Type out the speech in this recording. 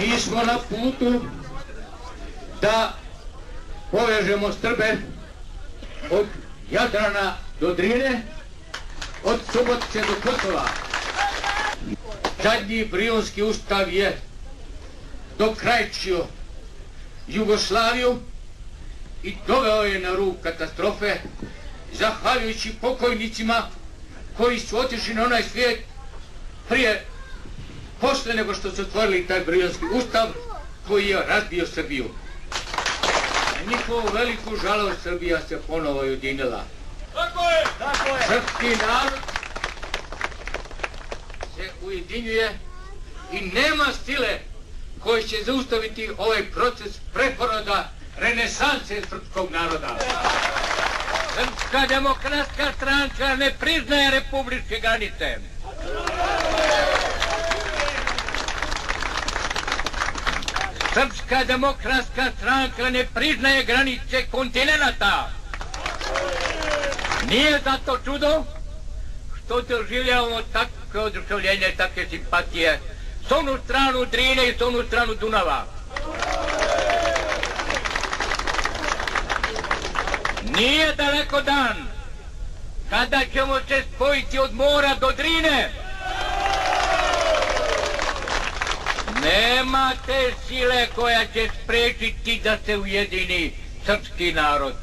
Mi smo na putu da povežemo Srbe od Jadrana do Drine, od Subotice do Kosova. Zadnji Brijunski ustav je dokrajčio Jugoslaviju i doveo je na rub katastrofe, zahvaljujući pokojnicima koji su otišli na onaj svijet posle nego što su otvorili taj Brijunski ustav koji je razbio Srbiju. Na njihovu veliku žalost Srbija se ponovo ujedinila. Tako je! Tako je! Srpski narod se ujedinjuje i nema sile koji će zaustaviti ovaj proces preporoda renesanse srpskog naroda. Srpska demokratska stranka ne priznaje republičke granice. Srpska demokratska stranka ne priznaje granice kontinenta. Nije zato čudo što doživljavamo takve oduševljenje, takve simpatije s onu stranu Drine i s onu stranu Dunava. Nije daleko dan kada ćemo se spojiti od mora do Drine. Nema te sile koja će sprečiti da se ujedini srpski narod.